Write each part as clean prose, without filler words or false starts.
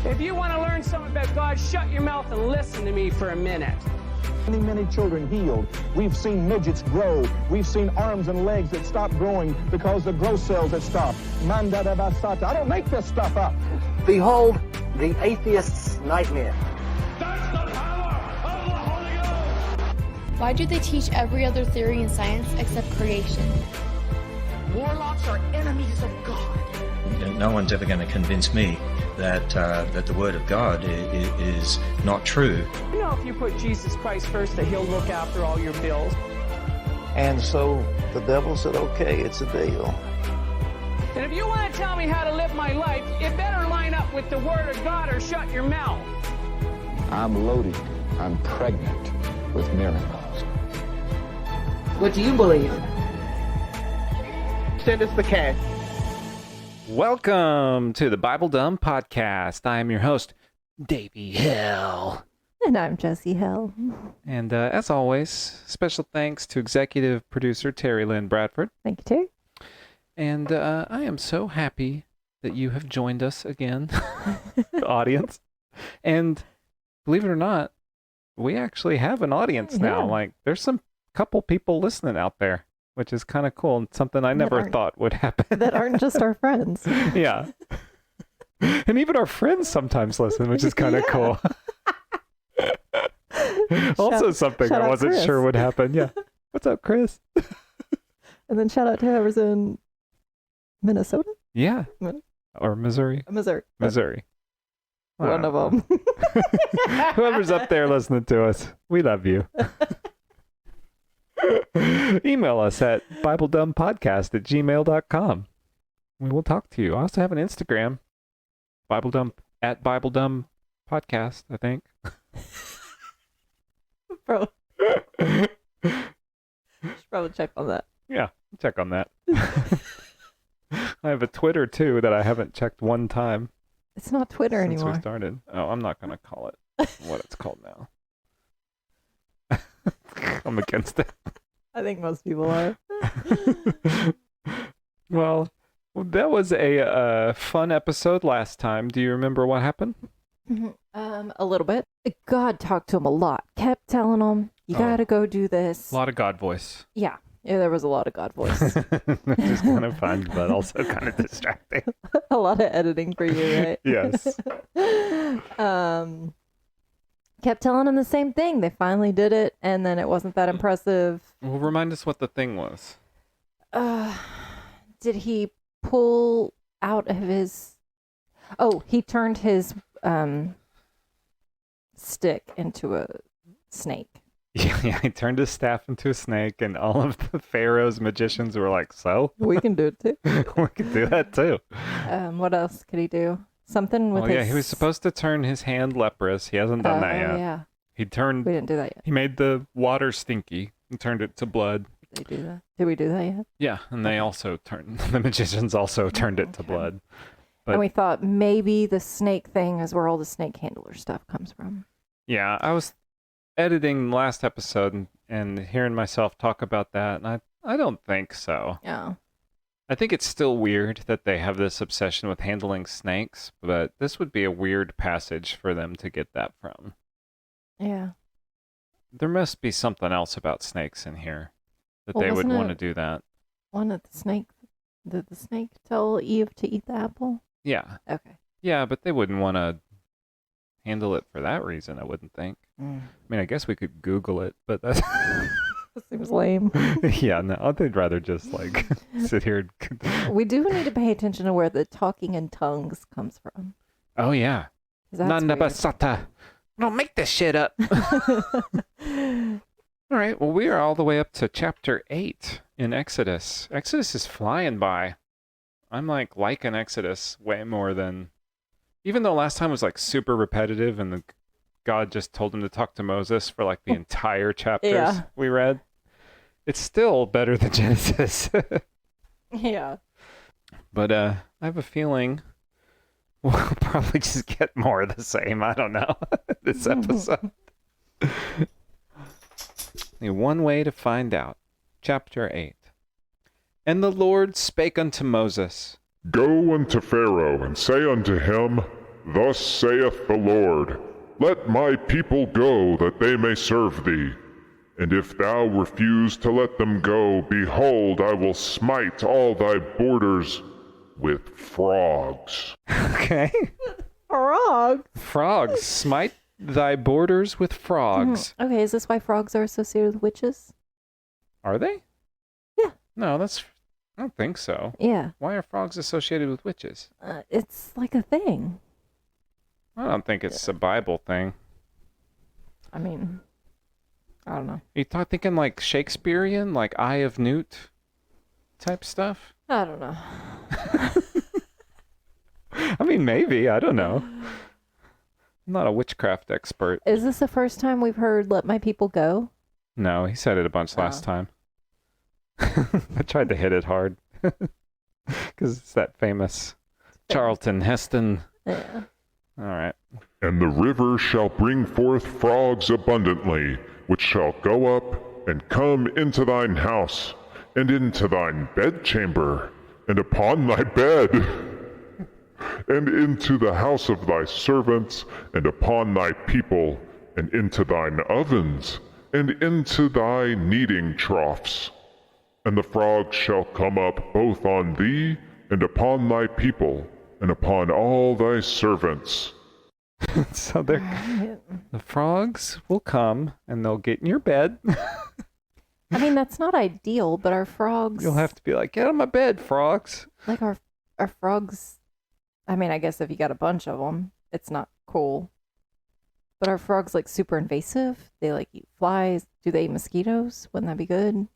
If you want to learn something about God, shut your mouth and listen to me for a minute. Many children healed. We've seen midgets grow. We've seen arms and legs that stop growing because the growth cells have stopped. Manda da basata. I don't make this stuff up. Behold, the atheist's nightmare. That's the power of the Holy Ghost! Why do they teach every other theory in science except creation? Warlocks are enemies of God. No one's ever going to convince me that the Word of God is not true. You know, if you put Jesus Christ first, that he'll look after all your bills. And so the devil said, okay, it's a deal. And if you want to tell me how to live my life, it better line up with the Word of God or shut your mouth. I'm loaded. I'm pregnant with miracles. What do you believe? Send us the cash. Welcome to the Bible Dumb Podcast. I am your host, Davey Hill. And I'm Jessie Hill. And as always, special thanks to executive producer Terry Lynn Bradford. Thank you, Terry. And I am so happy that you have joined us again, audience. And believe it or not, we actually have an audience now. Yeah. Like, there's some couple people listening out there, which is kind of cool and something I never thought would happen. That aren't just our friends. Yeah. And even our friends sometimes listen, which is kind of cool. Also something I wasn't sure would happen. Yeah. What's up, Chris? And then shout out to whoever's in Minnesota? Yeah. Or Missouri. Missouri. Wow. One of them. Whoever's up there listening to us, we love you. Email us at BibleDumbPodcast@gmail.com. We will talk to you. I also have an Instagram, BibleDumbPodcast, I think. Bro. Should probably check on that. Yeah, check on that. I have a Twitter too that I haven't checked one time. It's not Twitter since anymore. We started. Oh, I'm not going to call it what it's called now. I'm against it. I think most people are. Well, that was a fun episode last time. Do you remember what happened? A little bit. God talked to him a lot. Kept telling him, you gotta go do this. A lot of God voice. Yeah, there was a lot of God voice. Which is kind of fun, but also kind of distracting. A lot of editing for you, right? Yes. Kept telling him the same thing. They finally did it, and then it wasn't that impressive. Well, remind us what the thing was. Did he pull out of his... Oh, he turned his stick into a snake. Yeah, he turned his staff into a snake, and all of the Pharaoh's magicians were like, so? We can do it too. We can do that too. What else could he do? Something with his... yeah, he was supposed to turn his hand leprous. He hasn't done that yet. Yeah. We didn't do that yet. He made the water stinky and turned it to blood. Did they do that? Did we do that yet? Yeah, and they also turned... The magicians also turned it to blood. But, and we thought maybe the snake thing is where all the snake handler stuff comes from. Yeah, I was editing the last episode and hearing myself talk about that, and I don't think so. Yeah. I think it's still weird that they have this obsession with handling snakes, but this would be a weird passage for them to get that from. Yeah. There must be something else about snakes in here that they would want to do that. Did the snake tell Eve to eat the apple? Yeah. Okay. Yeah, but they wouldn't want to handle it for that reason, I wouldn't think. I mean, I guess we could Google it, but that's... That seems lame. Yeah, no, I'd rather just, like, sit here and... We do need to pay attention to where the talking in tongues comes from. Oh, yeah. Nanabasata. Don't make this shit up. All right, well, we are all the way up to chapter 8 in Exodus. Exodus is flying by. I'm, liking Exodus way more than... Even though last time was, super repetitive and God just told him to talk to Moses for, the entire chapters we read. It's still better than Genesis. Yeah. But I have a feeling we'll probably just get more of the same. I don't know. This episode. One way to find out. Chapter 8. And the Lord spake unto Moses, Go unto Pharaoh, and say unto him, Thus saith the Lord, Let my people go, that they may serve thee. And if thou refuse to let them go, behold, I will smite all thy borders with frogs. Okay. Frogs? Frogs. Smite thy borders with frogs. Okay, is this why frogs are associated with witches? Are they? Yeah. No, I don't think so. Yeah. Why are frogs associated with witches? It's like a thing. I don't think it's a Bible thing. I mean, I don't know. Are you thinking like Shakespearean, like Eye of Newt type stuff? I don't know. I mean, maybe. I don't know. I'm not a witchcraft expert. Is this the first time we've heard "Let my people go"? No, he said it a bunch last time. I tried to hit it hard. Because it's that famous Charlton Heston. Yeah. All right. And the river shall bring forth frogs abundantly, which shall go up and come into thine house, and into thine bedchamber, and upon thy bed, and into the house of thy servants, and upon thy people, and into thine ovens, and into thy kneading troughs. And the frogs shall come up both on thee, and upon thy people, and upon all thy servants. So the frogs will come, and they'll get in your bed. I mean, that's not ideal, but our frogs... You'll have to be like, get on my bed, frogs. Like, our frogs... I mean, I guess if you got a bunch of them, it's not cool. But are frogs, like, super invasive? They, like, eat flies? Do they eat mosquitoes? Wouldn't that be good?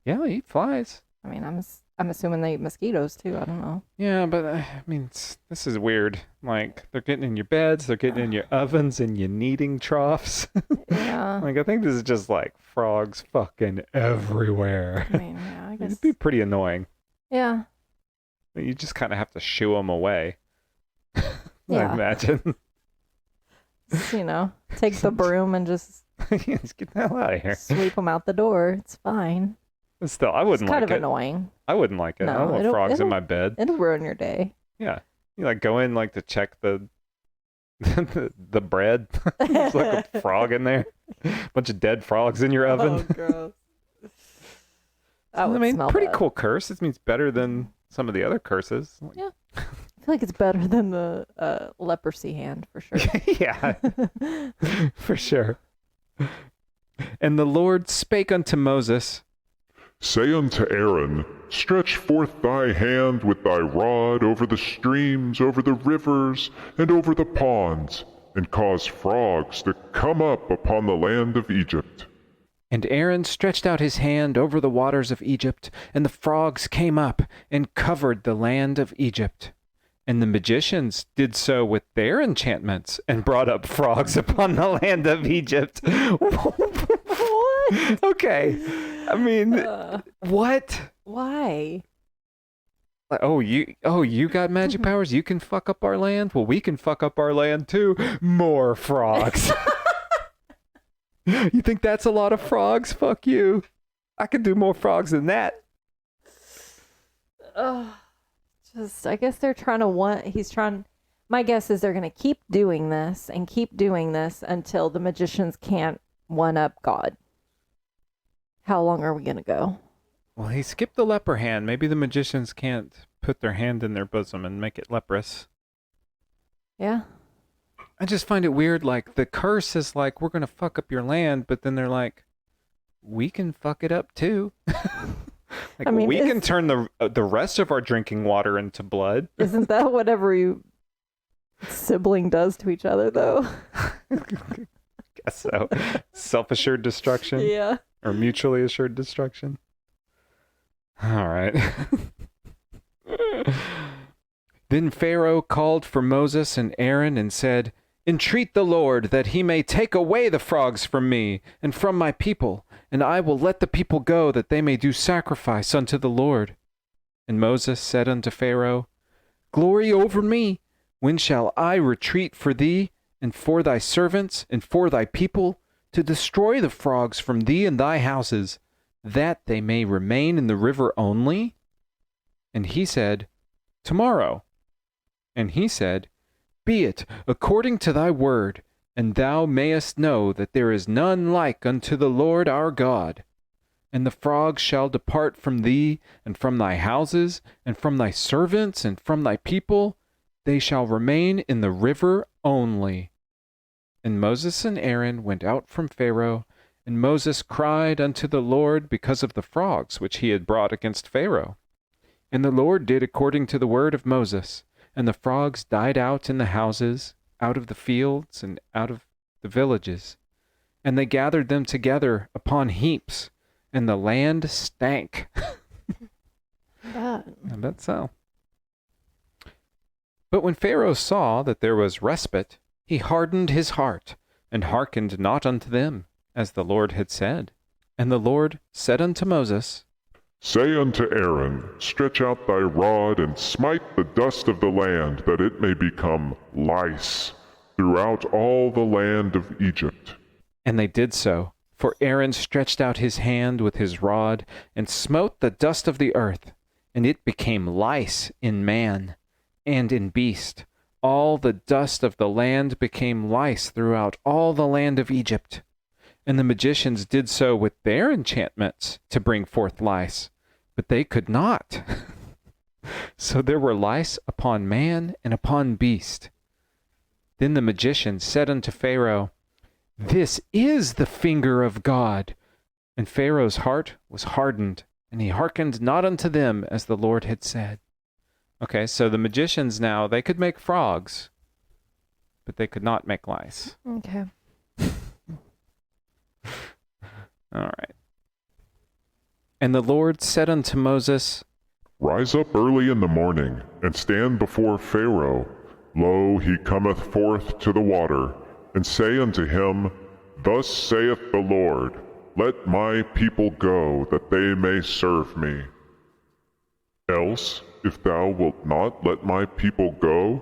Yeah, they eat flies. I mean, I'm assuming they eat mosquitoes, too. I don't know. Yeah, but, I mean, this is weird. Like, they're getting in your beds, they're getting in your ovens, and your kneading troughs. Yeah. Like, I think this is just, like, frogs fucking everywhere. I mean, yeah, I guess... It'd be pretty annoying. Yeah. You just kind of have to shoo them away. Yeah. I imagine. Just, take the broom and just Just get the hell out of here. sweep them out the door. It's fine. But still, I wouldn't It's kind like of it. annoying. I wouldn't like it. No, I don't want frogs in my bed. It'll ruin your day. Yeah. You like go in like to check the the bread. There's like a frog in there. Bunch of dead frogs in your oven. Oh, gross. I mean, pretty cool curse. It means better than some of the other curses. Yeah. I feel like it's better than the leprosy hand, for sure. Yeah. For sure. And the Lord spake unto Moses, Say unto Aaron, Stretch forth thy hand with thy rod over the streams, over the rivers, and over the ponds, and cause frogs to come up upon the land of Egypt. And Aaron stretched out his hand over the waters of Egypt, and the frogs came up and covered the land of Egypt. And the magicians did so with their enchantments, and brought up frogs upon the land of Egypt. What? Okay. I mean, what? Why? Oh, you got magic powers? You can fuck up our land? Well, we can fuck up our land too. More frogs. You think that's a lot of frogs? Fuck you. I can do more frogs than that. I guess they're trying to my guess is they're going to keep doing this and keep doing this until the magicians can't one-up God. How long are we going to go? Well, he skipped the leper hand. Maybe the magicians can't put their hand in their bosom and make it leprous. Yeah. I just find it weird, like, the curse is like, we're going to fuck up your land, but then they're like, we can fuck it up too. Like, I mean, we can turn the rest of our drinking water into blood. Isn't that what every sibling does to each other, though? Guess so. Self-assured destruction? Yeah. Or mutually assured destruction? All right. Then Pharaoh called for Moses and Aaron and said, Entreat the Lord that he may take away the frogs from me and from my people, and I will let the people go that they may do sacrifice unto the Lord. And Moses said unto Pharaoh, Glory over me! When shall I retreat for thee, and for thy servants, and for thy people, to destroy the frogs from thee and thy houses, that they may remain in the river only? And he said, Tomorrow. And he said, Be it according to thy word, and thou mayest know that there is none like unto the Lord our God. And the frogs shall depart from thee, and from thy houses, and from thy servants, and from thy people. They shall remain in the river only. And Moses and Aaron went out from Pharaoh, and Moses cried unto the Lord because of the frogs which he had brought against Pharaoh. And the Lord did according to the word of Moses, and the frogs died out in the houses, out of the fields, and out of the villages. And they gathered them together upon heaps, and the land stank. I bet so. But when Pharaoh saw that there was respite, he hardened his heart, and hearkened not unto them, as the Lord had said. And the Lord said unto Moses, Say unto Aaron, Stretch out thy rod, and smite the dust of the land, that it may become lice throughout all the land of Egypt. And they did so. For Aaron stretched out his hand with his rod, and smote the dust of the earth, and it became lice in man, and in beast. All the dust of the land became lice throughout all the land of Egypt. And the magicians did so with their enchantments to bring forth lice, but they could not. So there were lice upon man and upon beast. Then the magicians said unto Pharaoh, This is the finger of God. And Pharaoh's heart was hardened, and he hearkened not unto them as the Lord had said. Okay, so the magicians now, they could make frogs, but they could not make lice. Okay. All right. And the Lord said unto Moses, Rise up early in the morning, and stand before Pharaoh. Lo, he cometh forth to the water, and say unto him, Thus saith the Lord, Let my people go, that they may serve me. Else, if thou wilt not let my people go,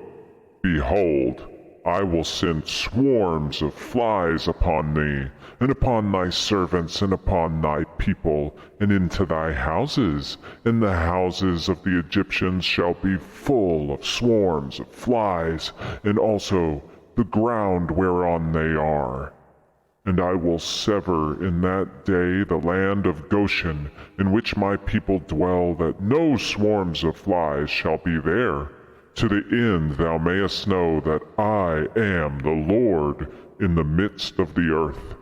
behold, I will send swarms of flies upon thee, and upon thy servants, and upon thy people, and into thy houses, and the houses of the Egyptians shall be full of swarms of flies, and also the ground whereon they are. And I will sever in that day the land of Goshen, in which my people dwell, that no swarms of flies shall be there, to the end thou mayest know that I am the Lord in the midst of the earth.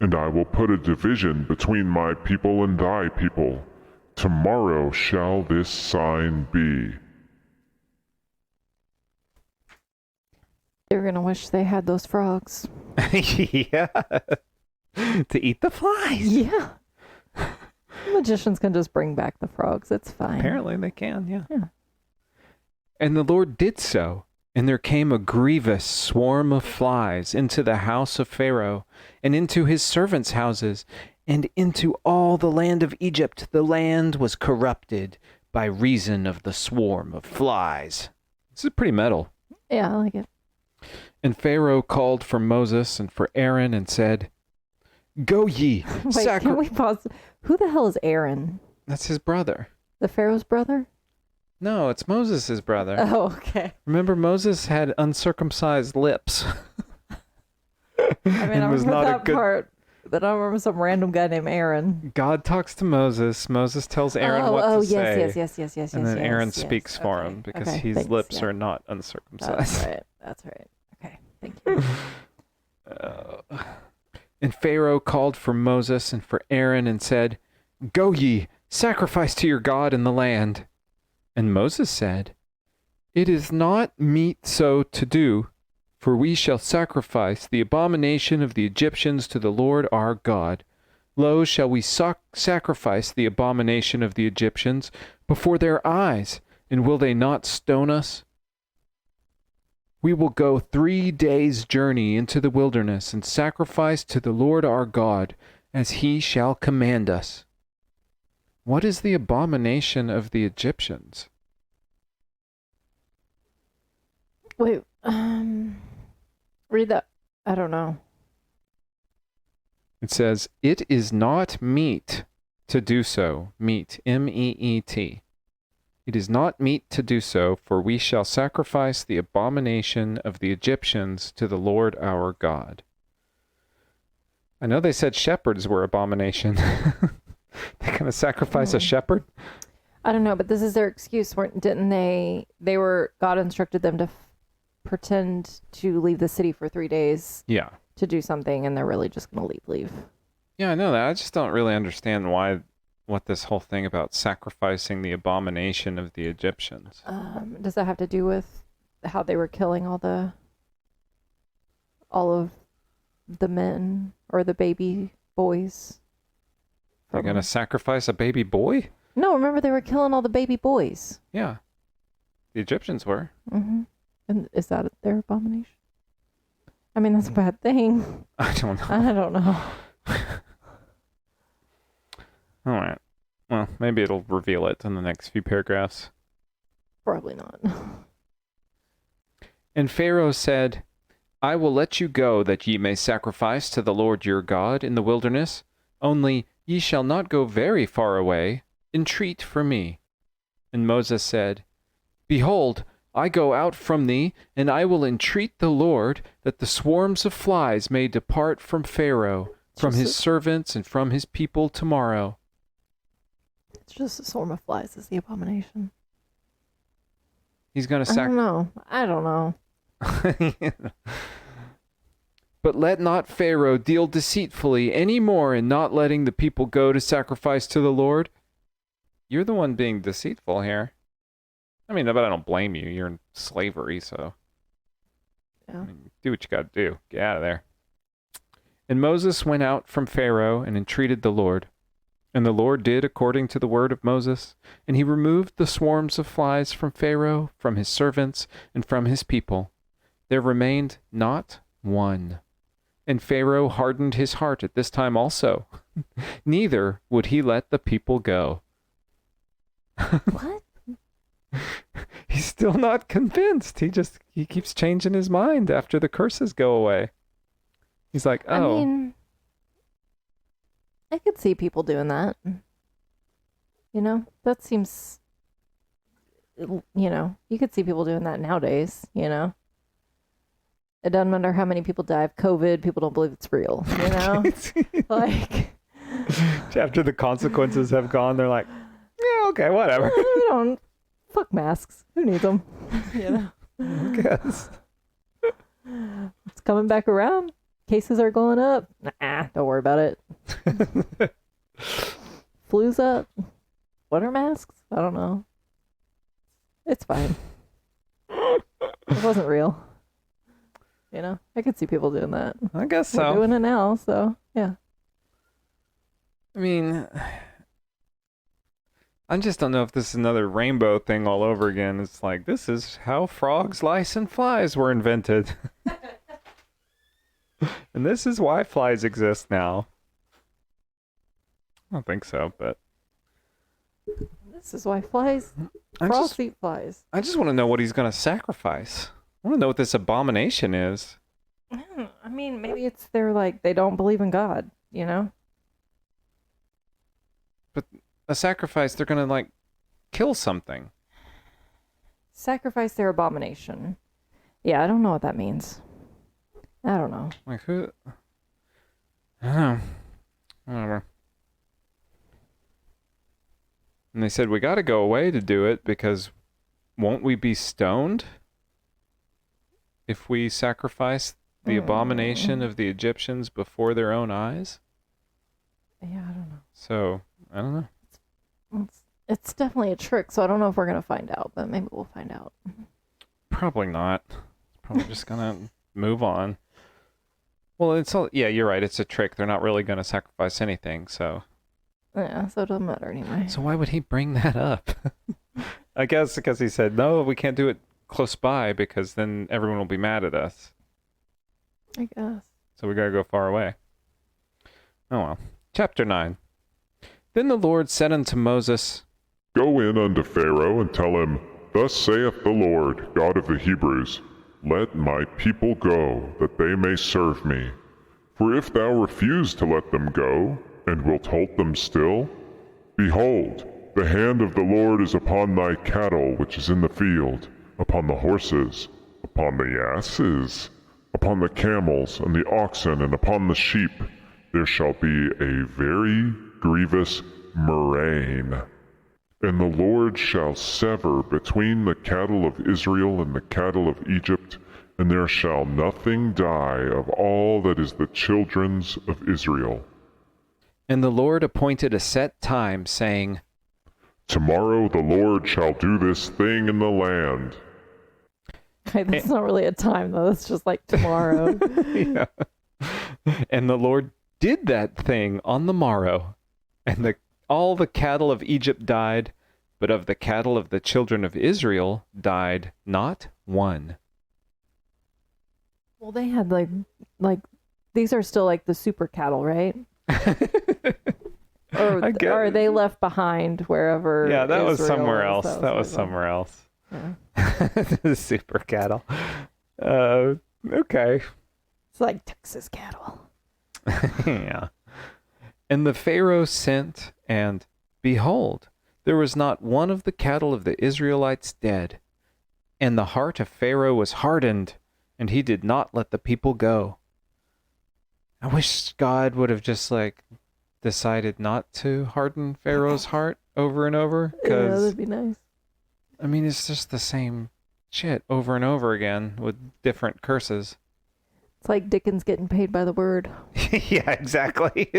And I will put a division between my people and thy people. Tomorrow shall this sign be. They're going to wish they had those frogs. Yeah. To eat the flies. Yeah. Magicians can just bring back the frogs. It's fine. Apparently they can, yeah. Yeah. And the Lord did so, and there came a grievous swarm of flies into the house of Pharaoh, and into his servants' houses, and into all the land of Egypt. The land was corrupted by reason of the swarm of flies. This is pretty metal. Yeah, I like it. And Pharaoh called for Moses and for Aaron and said, Go ye, Wait, can we pause? Who the hell is Aaron? That's his brother. The Pharaoh's brother? No, it's Moses' brother. Oh, okay. Remember, Moses had uncircumcised lips. I mean, I remember that part, but I remember some random guy named Aaron. God talks to Moses. Moses tells Aaron what to say. Yes. And then Aaron speaks for him because his lips are not uncircumcised. That's right. Okay, thank you. And Pharaoh called for Moses and for Aaron and said, Go ye, sacrifice to your God in the land. And Moses said, It is not meet so to do, for we shall sacrifice the abomination of the Egyptians to the Lord our God. Lo, shall we sacrifice the abomination of the Egyptians before their eyes, and will they not stone us? We will go 3 days' journey into the wilderness and sacrifice to the Lord our God, as he shall command us. What is the abomination of the Egyptians? Wait, read that. I don't know. It says, It is not meet to do so. Meet, M-E-E-T. It is not meet to do so, for we shall sacrifice the abomination of the Egyptians to the Lord our God. I know they said shepherds were abomination. They gonna sacrifice a shepherd? I don't know, but this is their excuse. Didn't they? God instructed them to pretend to leave the city for 3 days. Yeah. To do something, and they're really just gonna leave. Yeah, I know that. I just don't really understand what this whole thing about sacrificing the abomination of the Egyptians. Does that have to do with how they were killing all of the men or the baby boys? They're gonna sacrifice a baby boy? No, remember they were killing all the baby boys. Yeah. The Egyptians were. Mm-hmm. And is that their abomination? I mean, that's a bad thing. I don't know. I don't know. All right. Well, maybe it'll reveal it in the next few paragraphs. Probably not. And Pharaoh said, I will let you go that ye may sacrifice to the Lord your God in the wilderness. Only ye shall not go very far away. Entreat for me. And Moses said, Behold, I go out from thee, and I will entreat the Lord that the swarms of flies may depart from Pharaoh, from his servants, and from his people tomorrow. It's just a swarm of flies is the abomination. He's going to I don't know. But let not Pharaoh deal deceitfully any more in not letting the people go to sacrifice to the Lord. You're the one being deceitful here. I mean, but I don't blame you. You're in slavery, so yeah. I mean, do what you got to do. Get out of there. And Moses went out from Pharaoh and entreated the Lord. And the Lord did according to the word of Moses, and he removed the swarms of flies from Pharaoh, from his servants, and from his people. There remained not one. And Pharaoh hardened his heart at this time also. Neither would he let the people go. What? He's still not convinced. He keeps changing his mind after the curses go away. He's like, oh. I mean, I could see people doing that. You know, that seems, you could see people doing that nowadays, It doesn't matter how many people die of COVID, people don't believe it's real, Like, after the consequences have gone, they're like, yeah, okay, whatever. Fuck masks. Who needs them? I guess. It's coming back around. Cases are going up. Nah, don't worry about it. Flu's up. What are masks? I don't know. It's fine. It wasn't real. I could see people doing that. I guess so. We're doing it now, so yeah. I mean, I just don't know if this is another rainbow thing all over again. It's like, this is how frogs, lice, and flies were invented. And this is why flies exist now. I don't think so, but... This is why frogs eat flies. I just want to know what he's going to sacrifice. I want to know what this abomination is. I mean, maybe it's they don't believe in God, But a sacrifice, they're going to, kill something. Sacrifice their abomination. Yeah, I don't know what that means. I don't know. Like, who? I don't know. Whatever. And they said, we got to go away to do it because won't we be stoned if we sacrifice the abomination of the Egyptians before their own eyes? Yeah, I don't know. So, I don't know. It's definitely a trick, so I don't know if we're going to find out, but maybe we'll find out. Probably not. Probably just going to move on. Well, yeah, you're right. It's a trick. They're not really going to sacrifice anything, so. Yeah, so it doesn't matter anyway. So why would he bring that up? I guess because he said, no, we can't do it close by because then everyone will be mad at us. I guess. So we got to go far away. Oh well. Chapter 9. Then the Lord said unto Moses, Go in unto Pharaoh and tell him, Thus saith the Lord, God of the Hebrews, Let my people go, that they may serve me. For if thou refuse to let them go, and wilt hold them still, behold, the hand of the Lord is upon thy cattle which is in the field, upon the horses, upon the asses, upon the camels and the oxen, and upon the sheep. There shall be a very grievous murrain. And the Lord shall sever between the cattle of Israel and the cattle of Egypt, and there shall nothing die of all that is the children's of Israel. And the Lord appointed a set time, saying, Tomorrow the Lord shall do this thing in the land. Okay, that's not really a time, though. That's just like tomorrow. Yeah. And the Lord did that thing on the morrow, and all the cattle of Egypt died, but of the cattle of the children of Israel died not one. Well, they had like these are still like the super cattle, right? Or are they left behind wherever? Yeah, that was Israel somewhere is? else. That was somewhere else. Yeah. The super cattle. Okay. It's like Texas cattle. Yeah. And the Pharaoh sent, and behold, there was not one of the cattle of the Israelites dead. And the heart of Pharaoh was hardened, and he did not let the people go. I wish God would have just decided not to harden Pharaoh's heart over and over. Yeah, that'd be nice. I mean, it's just the same shit over and over again with different curses. It's like Dickens getting paid by the word. Yeah, exactly.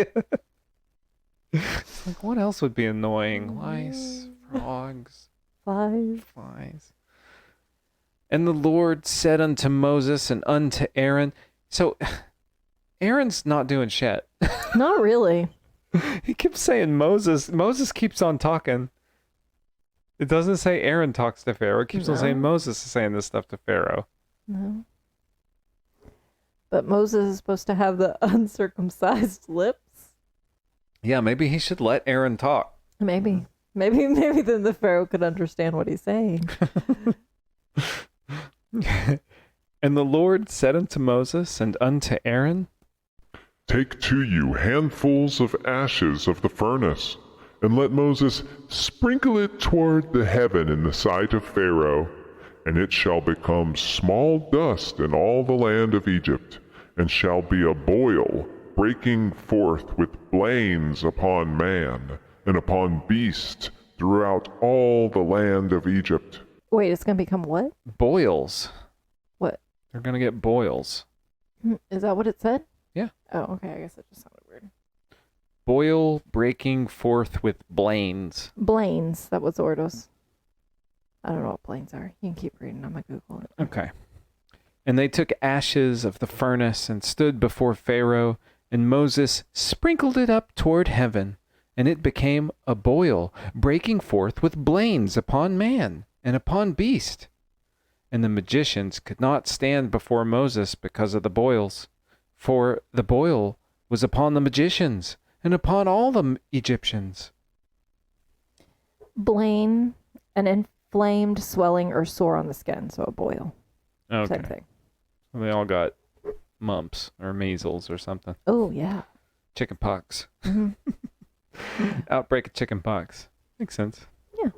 It's like, what else would be annoying? Lice, frogs, flies. And the Lord said unto Moses and unto Aaron. So, Aaron's not doing shit. Not really. He keeps saying Moses. Moses keeps on talking. It doesn't say Aaron talks to Pharaoh. It keeps on saying Moses is saying this stuff to Pharaoh. No. But Moses is supposed to have the uncircumcised lips. Yeah, maybe he should let Aaron talk. Maybe then the Pharaoh could understand what he's saying. And the Lord said unto Moses and unto Aaron, Take to you handfuls of ashes of the furnace, and let Moses sprinkle it toward the heaven in the sight of Pharaoh, and it shall become small dust in all the land of Egypt, and shall be a boil breaking forth with blains upon man and upon beast throughout all the land of Egypt. Wait, it's going to become what? Boils. What? They're going to get boils. Is that what it said? Yeah. Oh, okay. I guess that just sounded weird. Boil breaking forth with blains. Blains. That was the word was. I don't know what blains are. You can keep reading. I'm going to Google it. Okay. And they took ashes of the furnace and stood before Pharaoh, and Moses sprinkled it up toward heaven, and it became a boil, breaking forth with blains upon man and upon beast. And the magicians could not stand before Moses because of the boils, for the boil was upon the magicians and upon all the Egyptians. Blain, an inflamed swelling or sore on the skin, so a boil. Okay. Same thing. They all got mumps or measles or something. Oh, yeah. Chicken pox. Mm-hmm. Outbreak of chicken pox. Makes sense. Yeah.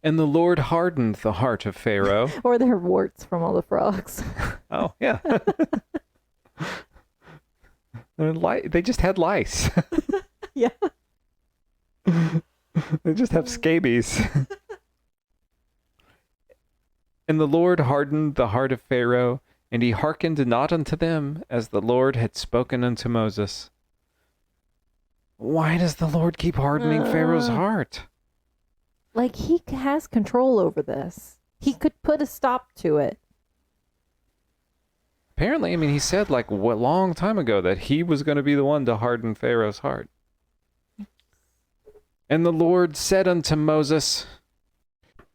And the Lord hardened the heart of Pharaoh. Or their warts from all the frogs. Oh, yeah. They just had lice. Yeah. They just have scabies. And the Lord hardened the heart of Pharaoh, and he hearkened not unto them, as the Lord had spoken unto Moses. Why does the Lord keep hardening Pharaoh's heart? Like, he has control over this. He could put a stop to it. Apparently, I mean, he said a long time ago that he was going to be the one to harden Pharaoh's heart. And the Lord said unto Moses,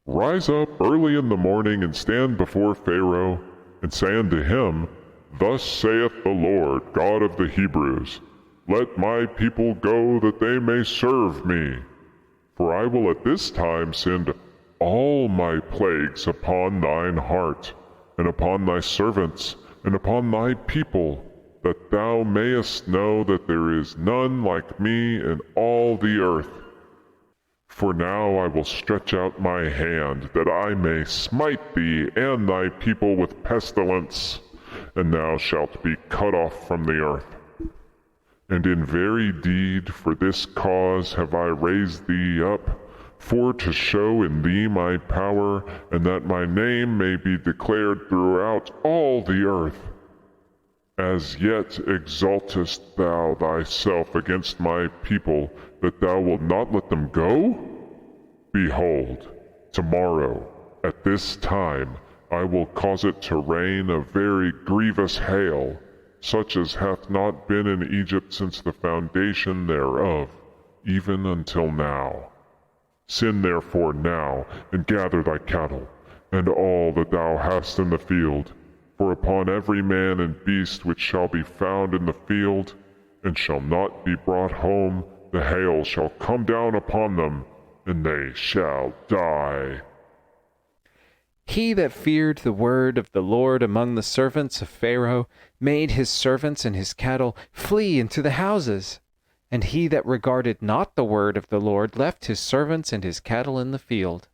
Rise up early in the morning and stand before Pharaoh, and say unto him, Thus saith the Lord, God of the Hebrews, Let my people go, that they may serve me. For I will at this time send all my plagues upon thine heart, and upon thy servants, and upon thy people, that thou mayest know that there is none like me in all the earth. For now I will stretch out my hand, that I may smite thee and thy people with pestilence, and thou shalt be cut off from the earth. And in very deed for this cause have I raised thee up, for to show in thee my power, and that my name may be declared throughout all the earth. As yet exaltest thou thyself against my people, that thou wilt not let them go? Behold, tomorrow, at this time, I will cause it to rain a very grievous hail, such as hath not been in Egypt since the foundation thereof, even until now. Send therefore now, and gather thy cattle, and all that thou hast in the field, for upon every man and beast which shall be found in the field, and shall not be brought home, the hail shall come down upon them, and they shall die. He that feared the word of the Lord among the servants of Pharaoh made his servants and his cattle flee into the houses. And he that regarded not the word of the Lord left his servants and his cattle in the field.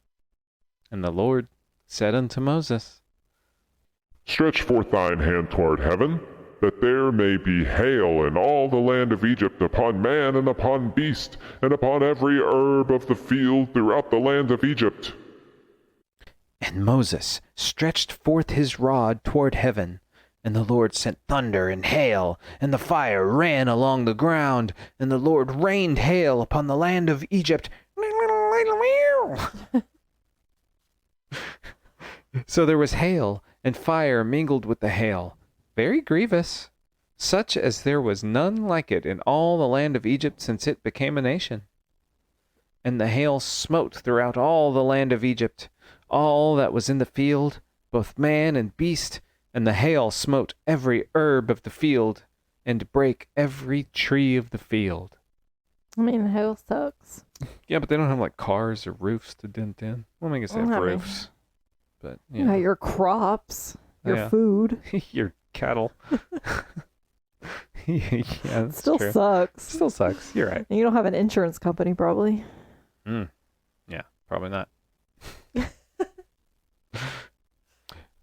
And the Lord said unto Moses, Stretch forth thine hand toward heaven, that there may be hail in all the land of Egypt upon man and upon beast, and upon every herb of the field throughout the land of Egypt. And Moses stretched forth his rod toward heaven, and the Lord sent thunder and hail, and the fire ran along the ground, and the Lord rained hail upon the land of Egypt. So there was hail, and fire mingled with the hail, very grievous, such as there was none like it in all the land of Egypt since it became a nation. And the hail smote throughout all the land of Egypt, all that was in the field, both man and beast, and the hail smote every herb of the field, and brake every tree of the field. I mean, the hail sucks. Yeah, but they don't have like cars or roofs to dent in. Well, I guess they have roofs. But yeah, your crops, your Yeah. food. Your cattle. Yeah, that's Still true. sucks. Still sucks. You're right. And you don't have an insurance company, probably. Yeah, probably not.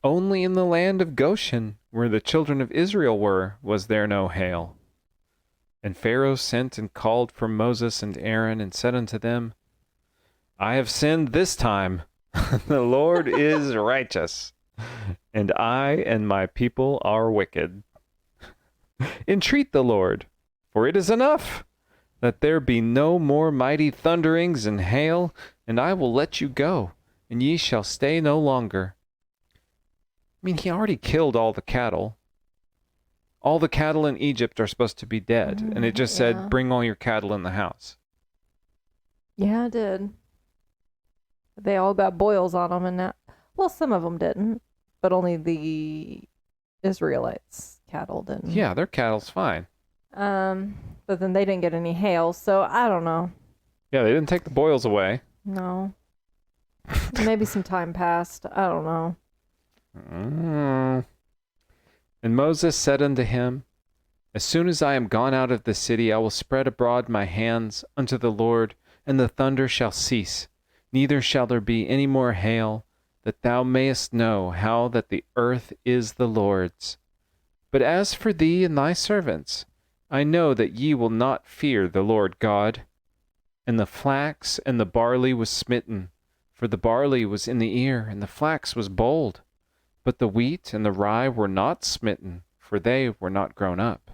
Only in the land of Goshen, where the children of Israel were, was there no hail. And Pharaoh sent and called for Moses and Aaron, and said unto them, I have sinned this time. The Lord is righteous, and I and my people are wicked. Entreat the Lord, for it is enough, that there be no more mighty thunderings and hail, and I will let you go, and ye shall stay no longer. I mean, he already killed all the cattle. All the cattle in Egypt are supposed to be dead, and it just said, bring all your cattle in the house. Yeah, it did. They all got boils on them, and now, well, some of them didn't, but only the Israelites' cattle didn't. Yeah, their cattle's fine. But then they didn't get any hail, so I don't know. Yeah, they didn't take the boils away. No. Maybe some time passed. I don't know. And Moses said unto him, As soon as I am gone out of the city, I will spread abroad my hands unto the Lord, and the thunder shall cease, neither shall there be any more hail, that thou mayest know how that the earth is the Lord's. But as for thee and thy servants, I know that ye will not fear the Lord God. And the flax and the barley was smitten, for the barley was in the ear, and the flax was bold. But the wheat and the rye were not smitten, for they were not grown up.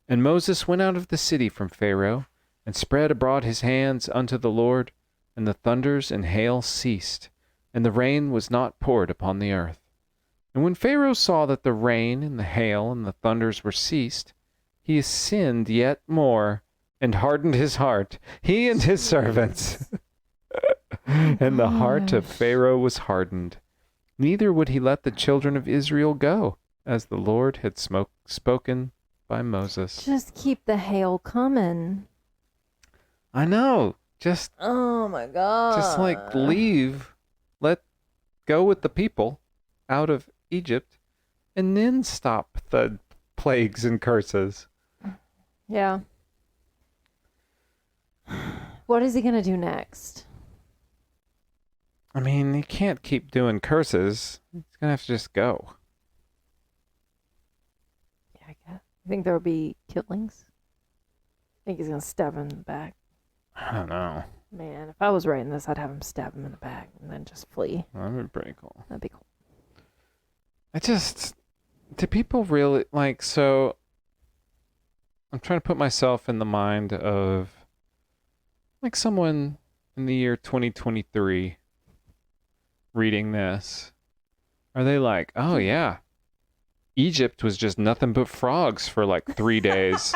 And Moses went out of the city from Pharaoh, and spread abroad his hands unto the Lord, and the thunders and hail ceased, and the rain was not poured upon the earth. And when Pharaoh saw that the rain and the hail and the thunders were ceased, he sinned yet more, and hardened his heart, he and his servants. And the heart of Pharaoh was hardened. Neither would he let the children of Israel go, as the Lord had spoken by Moses. Just keep the hail coming. I know. Just Oh my God. Just like leave, let go with the people out of Egypt, and then stop the plagues and curses. Yeah. What is he going to do next? I mean, he can't keep doing curses. He's going to have to just go. Yeah, I guess. You think there will be killings? I think he's going to stab him in the back. I don't know. Man, if I was writing this, I'd have him stab him in the back and then just flee. That'd be pretty cool. That'd be cool. Do people really, like, so, I'm trying to put myself in the mind of, like, someone in the year 2023 reading this. Are they like, oh yeah, Egypt was just nothing but frogs for like 3 days.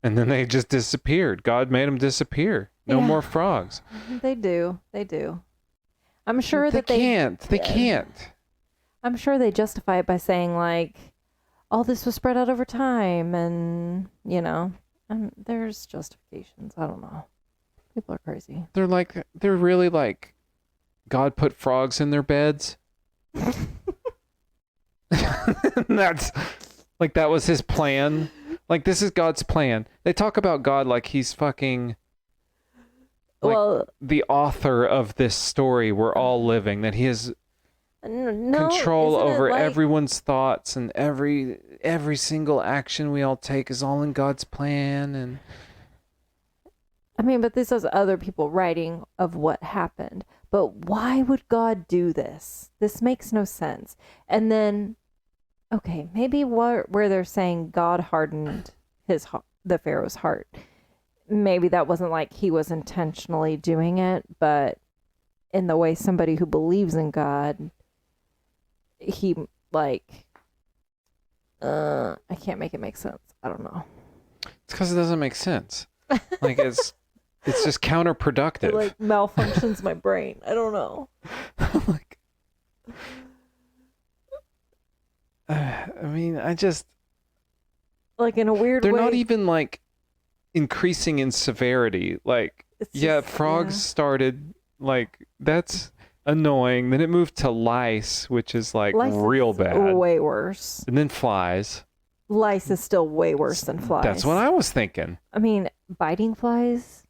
And then they just disappeared. God made them disappear. No more frogs. They do. I'm sure They can't. I'm sure they justify it by saying like, all this was spread out over time, and there's justifications. I don't know. People are crazy. They're really like, God put frogs in their beds. That's like, that was his plan. Like, this is God's plan. They talk about God like he's fucking the author of this story we're all living, that he has control over everyone's thoughts, and every single action we all take is all in God's plan. And I mean, but this is other people writing of what happened. But why would God do this? This makes no sense. And then, okay, maybe where they're saying God hardened the Pharaoh's heart. Maybe that wasn't like he was intentionally doing it, but in the way somebody who believes in God, he I can't make it make sense. I don't know. it's because it doesn't make sense. Like, it's just counterproductive. It like malfunctions my brain. I don't know. Like, I mean, like, in a weird way. They're not even like increasing in severity. Like, frogs started, like, that's annoying. Then it moved to lice, which is like real bad. Way worse. And then flies. Lice is still way worse than flies. That's what I was thinking. I mean, biting flies.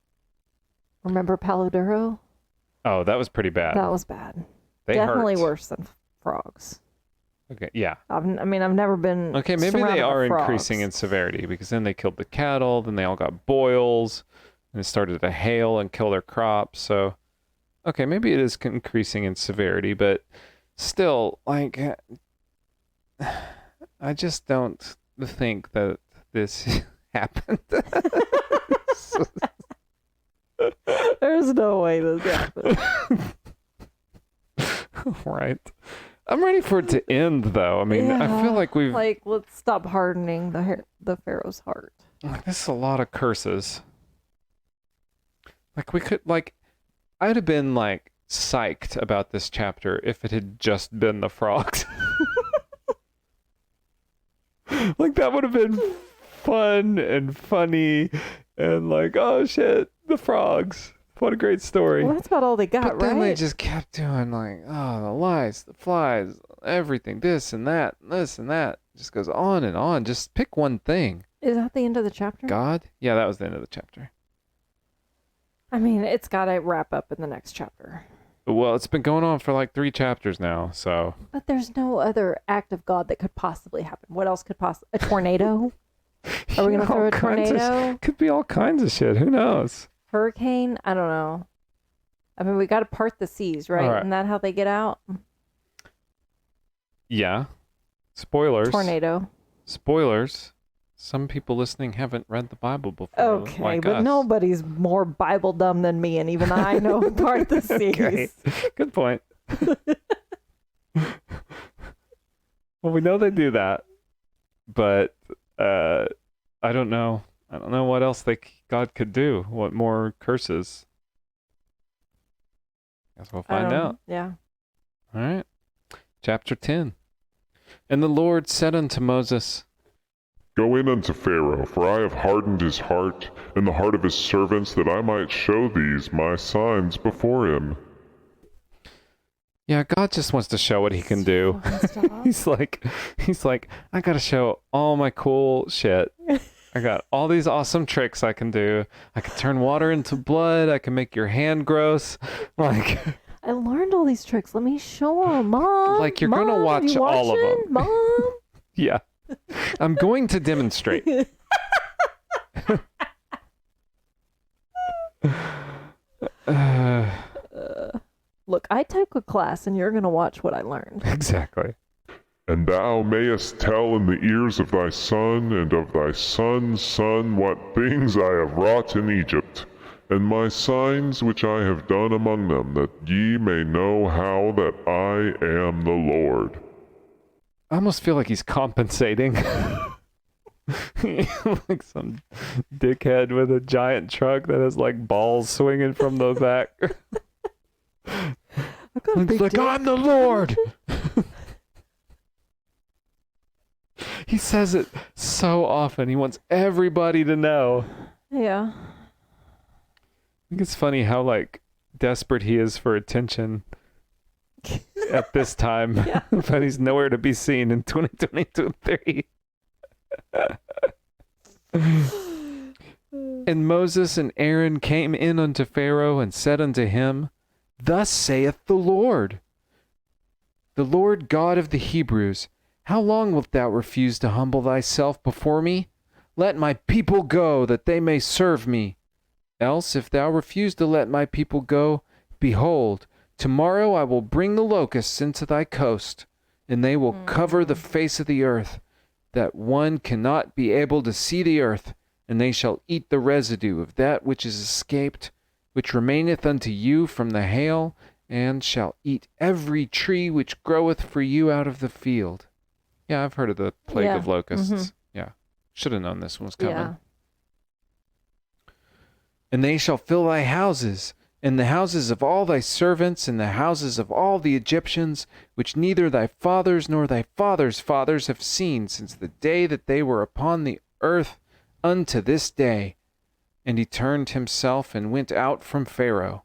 Remember Paluduro? Oh, that was pretty bad. That was bad. They definitely hurt. Worse than frogs. Okay, yeah. I've never been. Okay, maybe they are increasing in severity, because then they killed the cattle, then they all got boils, and it started to hail and kill their crops. So, okay, maybe it is increasing in severity, but still, like, I just don't think that this happened. There's no way this happened. Right. I'm ready for it to end, though. I mean, I feel like let's stop hardening the Pharaoh's heart. This is a lot of curses. Like, we could, like, I'd have been, like, psyched about this chapter if it had just been the frogs. Like, that would have been fun and funny and like, oh shit, the frogs. What a great story. Well, that's about all they got, but then right? they just kept doing like, oh, the lice, the flies, everything, this and that, this and that. Just goes on and on. Just pick one thing. Is that the end of the chapter? God? Yeah, that was the end of the chapter. I mean, it's got to wrap up in the next chapter. Well, it's been going on for like 3 chapters now, so. But there's no other act of God that could possibly happen. What else could possibly... A tornado? Are we going to throw a tornado? Could be all kinds of shit. Who knows? Hurricane? I don't know. I mean, we got to part the seas, right? Isn't that how they get out? Yeah. Spoilers. Tornado. Spoilers. Some people listening haven't read the Bible before. Okay, like but us. Nobody's more Bible dumb than me, and even I know part the seas. Okay. Good point. Well, we know they do that, but I don't know. I don't know what else God could do. What more curses? Guess we'll find out. Yeah. All right. Chapter 10. And the Lord said unto Moses, Go in unto Pharaoh, for I have hardened his heart and the heart of his servants, that I might show these my signs before him. Yeah, God just wants to show what he can do. He's like, I gotta show all my cool shit. I got all these awesome tricks I can do. I can turn water into blood. I can make your hand gross. Like, I learned all these tricks. Let me show them, Mom. like you're Mom, gonna watch you all of watching? them. Mom. Yeah. I'm going to demonstrate. Look, I took a class and you're going to watch what I learned. Exactly. And thou mayest tell in the ears of thy son and of thy son's son what things I have wrought in Egypt, and my signs which I have done among them, that ye may know how that I am the Lord. I almost feel like he's compensating. Like some dickhead with a giant truck that has like balls swinging from the back. He's like, I'm the Lord. He says it so often. He wants everybody to know. Yeah. I think it's funny how like desperate he is for attention at this time. Yeah. But he's nowhere to be seen in 2023. And Moses and Aaron came in unto Pharaoh and said unto him, Thus saith the Lord God of the Hebrews, how long wilt thou refuse to humble thyself before me? Let my people go, that they may serve me. Else, if thou refuse to let my people go, behold, tomorrow I will bring the locusts into thy coast, and they will cover the face of the earth, that one cannot be able to see the earth, and they shall eat the residue of that which is escaped, which remaineth unto you from the hail, and shall eat every tree which groweth for you out of the field. Yeah, I've heard of the plague of locusts. Mm-hmm. Yeah, should have known this one was coming. Yeah. And they shall fill thy houses, and the houses of all thy servants, and the houses of all the Egyptians, which neither thy fathers nor thy fathers' fathers have seen since the day that they were upon the earth unto this day. And he turned himself and went out from Pharaoh.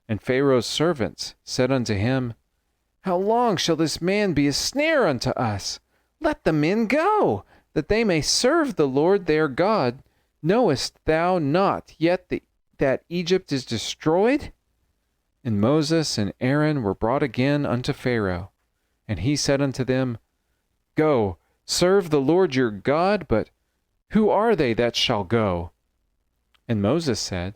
And Pharaoh's servants said unto him, How long shall this man be a snare unto us? Let the men go, that they may serve the Lord their God. Knowest thou not yet that Egypt is destroyed? And Moses and Aaron were brought again unto Pharaoh. And he said unto them, Go, serve the Lord your God, but who are they that shall go? And Moses said,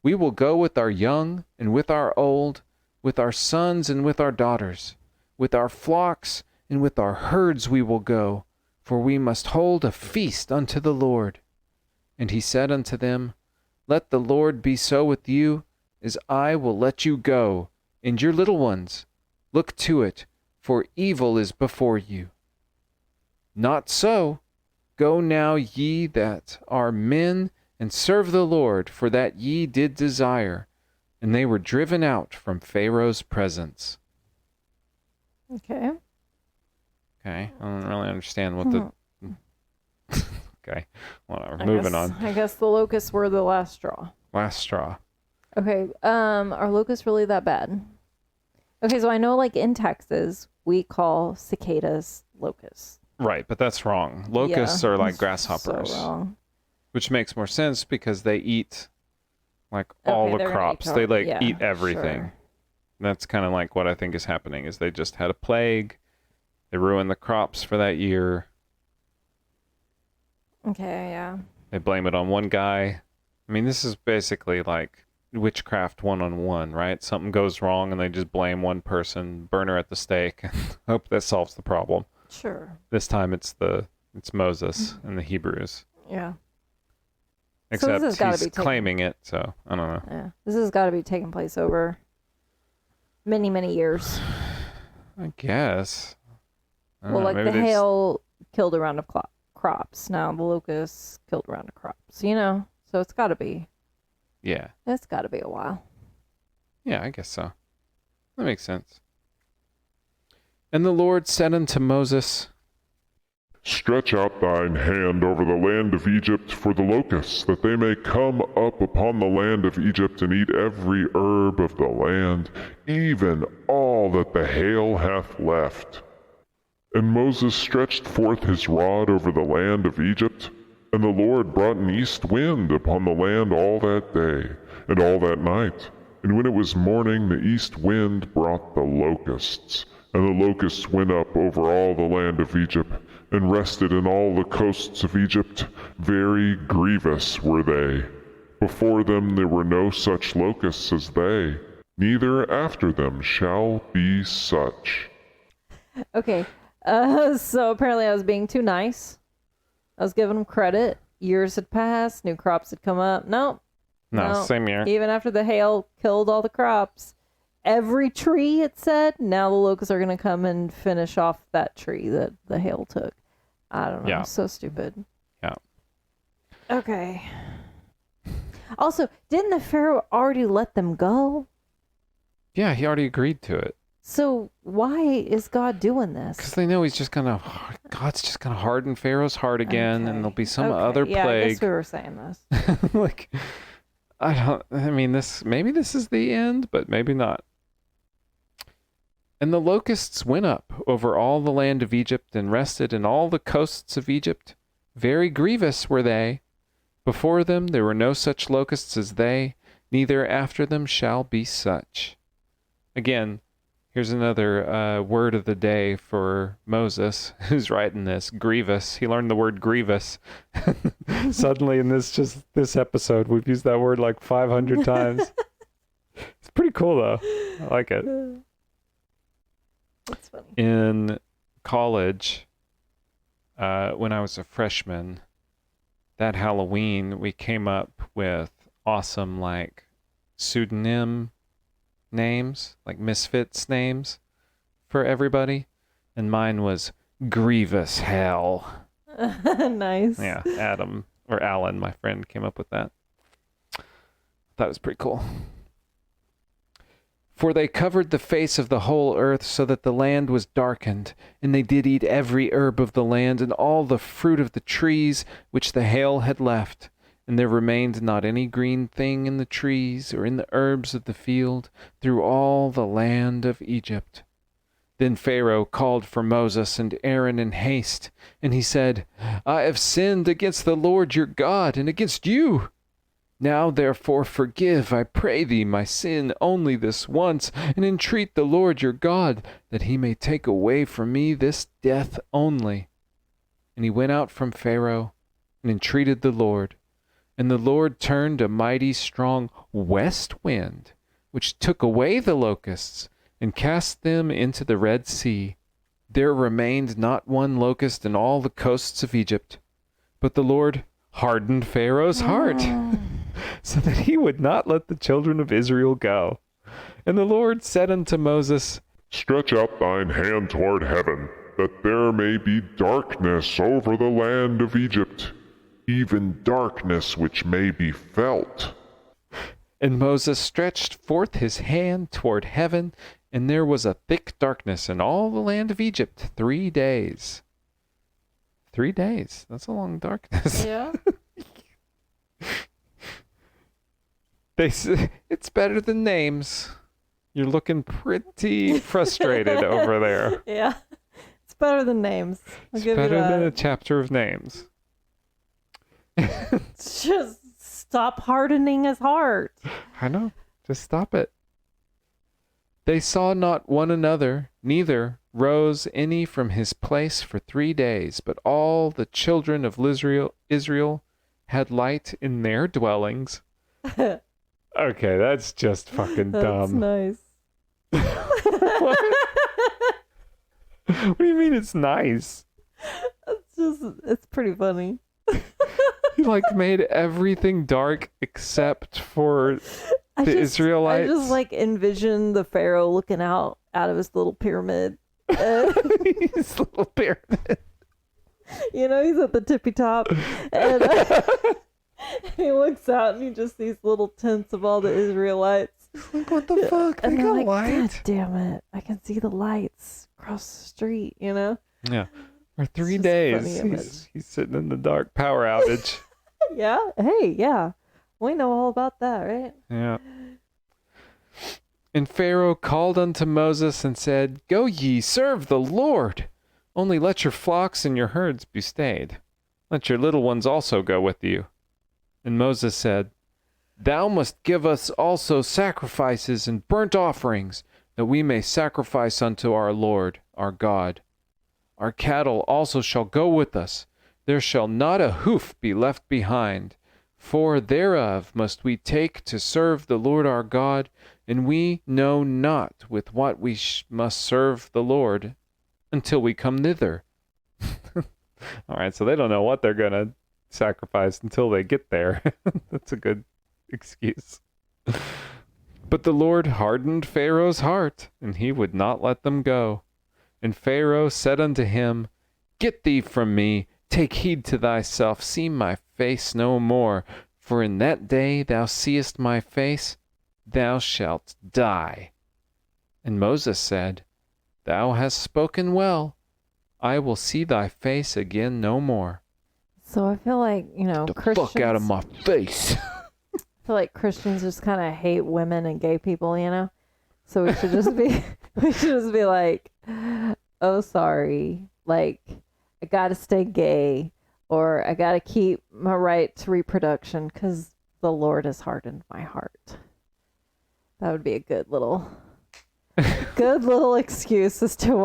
We will go with our young and with our old, with our sons and with our daughters, with our flocks and with our herds we will go, for we must hold a feast unto the Lord. And he said unto them, Let the Lord be so with you, as I will let you go, and your little ones. Look to it, for evil is before you. Not so. Go now ye that are men, and serve the Lord, for that ye did desire. And they were driven out from Pharaoh's presence. Okay. Okay, I don't really understand what the... Okay, whatever. Moving on. I guess the locusts were the last straw. Last straw. Okay, are locusts really that bad? Okay, so I know like in Texas, we call cicadas locusts. Right, but that's wrong. Locusts are like grasshoppers. So wrong. Which makes more sense because they eat like all the crops. They like eat everything. Sure. That's kind of like what I think is happening is they just had a plague. They ruined the crops for that year. Okay, yeah. They blame it on one guy. I mean, this is basically like witchcraft one-on-one, right? Something goes wrong and they just blame one person, burn her at the stake, and hope that solves the problem. Sure. This time it's Moses and the Hebrews. Yeah. Except he's claiming it, so I don't know. Yeah. This has got to be taking place over many, many years. I guess. Well, like the hail killed a round of crops. Now the locusts killed a round of crops. You know, so it's got to be. Yeah. It's got to be a while. Yeah, I guess so. That makes sense. And the Lord said unto Moses, Stretch out thine hand over the land of Egypt for the locusts, that they may come up upon the land of Egypt and eat every herb of the land, even all that the hail hath left. And Moses stretched forth his rod over the land of Egypt, And the Lord brought an east wind upon the land all that day, and all that night. And when it was morning, the east wind brought the locusts. And the locusts went up over all the land of Egypt, and rested in all the coasts of Egypt. Very grievous were they. Before them there were no such locusts as they, neither after them shall be such. Okay, so apparently I was being too nice. I was giving them credit. Years had passed, new crops had come up. No, same year. Even after the hail killed all the crops, every tree, it said, now the locusts are going to come and finish off that tree that the hail took. I don't know. Yeah. So stupid. Yeah. Okay. Also, didn't the Pharaoh already let them go? Yeah, he already agreed to it. So why is God doing this? Because they know God's just gonna harden Pharaoh's heart again, and there'll be some other plague. Yeah, I guess we were saying this. Like, maybe this is the end, but maybe not. And the locusts went up over all the land of Egypt, and rested in all the coasts of Egypt. Very grievous were they. Before them there were no such locusts as they, neither after them shall be such. Again, here's another word of the day for Moses, who's writing this. Grievous. He learned the word grievous. Suddenly in this episode, we've used that word like 500 times. It's pretty cool, though. I like it. That's funny. In college, when I was a freshman, that Halloween, we came up with awesome, like, pseudonym names, like misfits names for everybody. And mine was Grievous Hell. Nice. Yeah, Adam, or Alan, my friend, came up with that. That was pretty cool. For they covered the face of the whole earth, so that the land was darkened, and they did eat every herb of the land, and all the fruit of the trees which the hail had left. And there remained not any green thing in the trees, or in the herbs of the field, through all the land of Egypt. Then Pharaoh called for Moses and Aaron in haste, and he said, I have sinned against the Lord your God, and against you. Now therefore forgive, I pray thee, my sin only this once, and entreat the Lord your God, that he may take away from me this death only. And he went out from Pharaoh, and entreated the Lord. And the Lord turned a mighty strong west wind, which took away the locusts, and cast them into the Red Sea. There remained not one locust in all the coasts of Egypt. But the Lord hardened Pharaoh's heart, so that he would not let the children of Israel go. And the Lord said unto Moses, Stretch out thine hand toward heaven, that there may be darkness over the land of Egypt, even darkness which may be felt. And Moses stretched forth his hand toward heaven, and there was a thick darkness in all the land of Egypt 3 days. 3 days. That's a long darkness. Yeah. It's better than names. You're looking pretty frustrated over there. Yeah. It's better than names. It's better than a chapter of names. Just stop hardening his heart. I know. Just stop it. They saw not one another, neither rose any from his place for 3 days, but all the children of Israel had light in their dwellings. Okay, that's just fucking dumb. That's nice. What do you mean it's nice? It's pretty funny. He like made everything dark except for the Israelites. I just like envision the Pharaoh looking out of his little pyramid. His little pyramid. You know, he's at the tippy top. And he looks out and he just sees little tents of all the Israelites. Like, what the fuck? And They got like, light? God damn it. I can see the lights across the street, you know? Yeah. For 3 It's just a days, funny image. he's sitting in the dark. Power outage. Yeah. Hey, yeah. We know all about that, right? Yeah. And Pharaoh called unto Moses and said, Go ye, serve the Lord. Only let your flocks and your herds be stayed. Let your little ones also go with you. And Moses said, Thou must give us also sacrifices and burnt offerings, that we may sacrifice unto our Lord, our God. Our cattle also shall go with us. There shall not a hoof be left behind. For thereof must we take to serve the Lord our God, and we know not with what we must serve the Lord until we come thither. All right, so they don't know what they're going to sacrifice until they get there. That's a good excuse. But the Lord hardened Pharaoh's heart, and he would not let them go. And Pharaoh said unto him, Get thee from me, take heed to thyself, see my face no more, for in that day thou seest my face, thou shalt die. And Moses said, Thou hast spoken well. I will see thy face again no more. So I feel like, Get the Christians... fuck out of my face. I feel like Christians just kind of hate women and gay people, So we should just be, like, oh, sorry. Like, I gotta stay gay, or I gotta keep my right to reproduction because the Lord has hardened my heart. That would be a good little excuse as to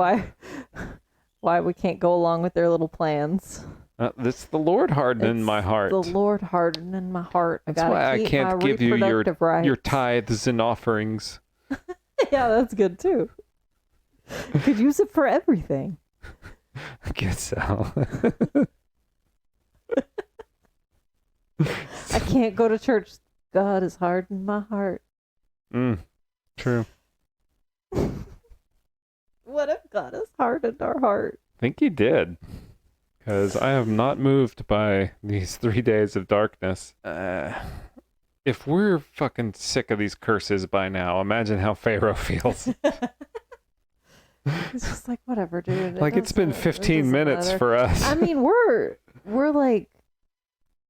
why we can't go along with their little plans. It's the Lord hardening my heart. The Lord hardening my heart. That's why I can't give you your tithes and offerings. Yeah, that's good too. Could use it for everything. I guess so. I can't go to church. God has hardened my heart. True. What if God has hardened our heart? I think he did. Because I am not moved by these 3 days of darkness. If we're fucking sick of these curses by now, imagine how Pharaoh feels. It's just like, whatever, dude. Like, it's been 15 minutes for us. I mean, we're like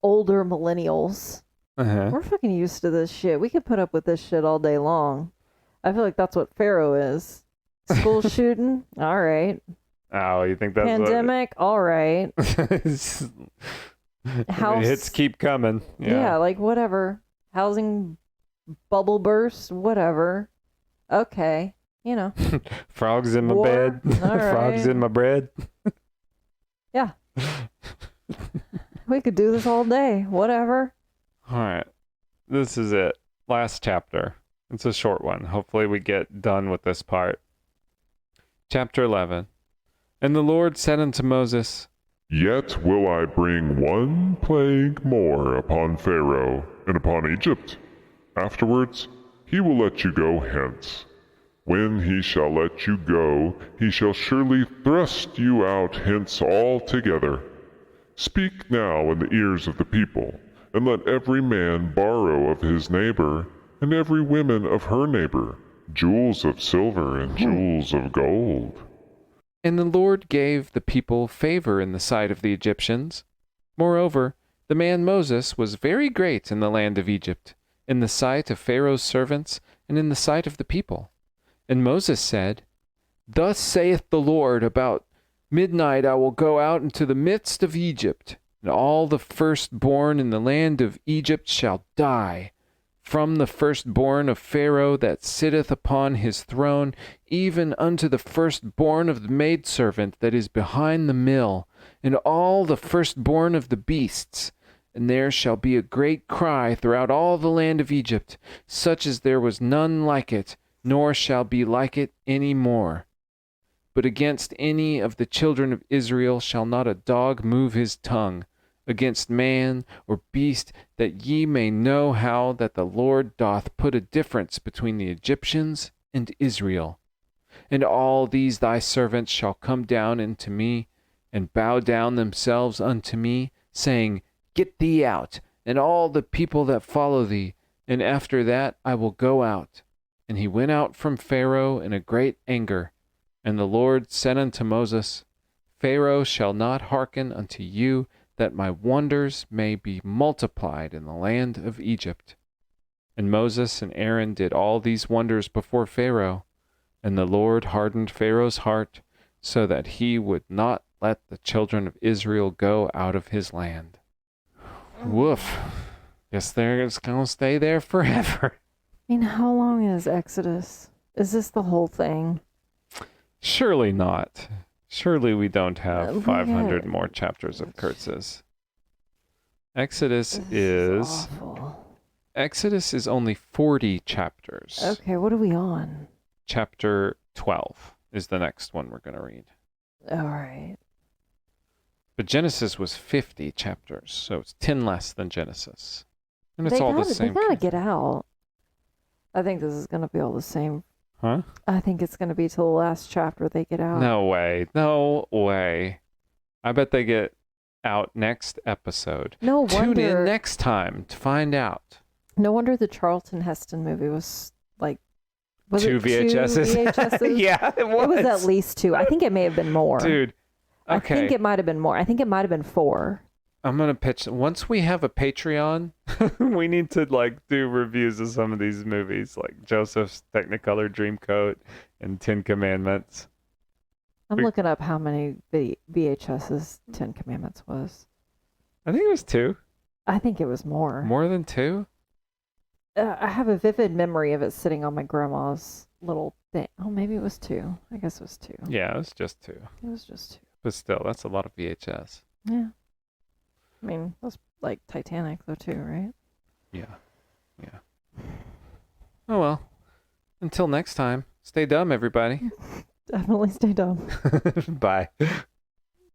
older millennials. We're fucking used to this shit. We could put up with this shit all day long. I feel like that's what Pharaoh is. School shooting? All right. Oh, you think that's pandemic? All right. House hits keep coming. Yeah, like whatever. Housing bubble burst, whatever. Okay, Frogs in my bed. Frogs in my bread. Yeah. We could do this all day. Whatever. All right. This is it. Last chapter. It's a short one. Hopefully we get done with this part. Chapter 11. And the Lord said unto Moses, Yet will I bring one plague more upon Pharaoh and upon Egypt. Afterwards he will let you go hence. When he shall let you go, he shall surely thrust you out hence altogether. Speak now in the ears of the people, and let every man borrow of his neighbor, and every woman of her neighbor, jewels of silver and jewels of gold. And the Lord gave the people favor in the sight of the Egyptians. Moreover, the man Moses was very great in the land of Egypt, in the sight of Pharaoh's servants, and in the sight of the people. And Moses said, Thus saith the Lord, about midnight I will go out into the midst of Egypt, and all the firstborn in the land of Egypt shall die, from the firstborn of Pharaoh that sitteth upon his throne, even unto the firstborn of the maidservant that is behind the mill, and all the firstborn of the beasts. And there shall be a great cry throughout all the land of Egypt, such as there was none like it, nor shall be like it any more. But against any of the children of Israel shall not a dog move his tongue, against man or beast, that ye may know how that the Lord doth put a difference between the Egyptians and Israel. And all these thy servants shall come down unto me, and bow down themselves unto me, saying, Get thee out, and all the people that follow thee, and after that I will go out. And he went out from Pharaoh in a great anger. And the Lord said unto Moses, Pharaoh shall not hearken unto you, that my wonders may be multiplied in the land of Egypt. And Moses and Aaron did all these wonders before Pharaoh, and the Lord hardened Pharaoh's heart, so that he would not let the children of Israel go out of his land. Woof. Guess they're just going to stay there forever. I mean, how long is Exodus? Is this the whole thing? Surely not. Surely we don't have 500 yeah. more chapters of curses. Exodus Exodus is only 40 chapters. Okay, what are we on? Chapter 12 is the next one we're going to read. All right. But Genesis was 50 chapters, so it's 10 less than Genesis. And it's all the same. They gotta get out. I think this is gonna be all the same. Huh? I think it's gonna be till the last chapter they get out. No way. No way. I bet they get out next episode. No wonder. Tune in next time to find out. No wonder the Charlton Heston movie was like... Two VHSs? 2 VHSs? Yeah, it was. It was at least 2. I think it may have been more. Dude. Okay. I think it might have been more. I think it might have been 4. I'm going to pitch. Once we have a Patreon, we need to do reviews of some of these movies, like Joseph's Technicolor Dreamcoat and 10 Commandments. I'm looking up how many VHSs 10 Commandments was. I think it was 2. I think it was more. More than 2? I have a vivid memory of it sitting on my grandma's little thing. Oh, maybe it was 2. I guess it was 2. Yeah, it was just 2. It was just 2. But still, that's a lot of VHS. Yeah. I mean, that's like Titanic, though, too, right? Yeah. Yeah. Oh, well. Until next time, stay dumb, everybody. Definitely stay dumb. Bye.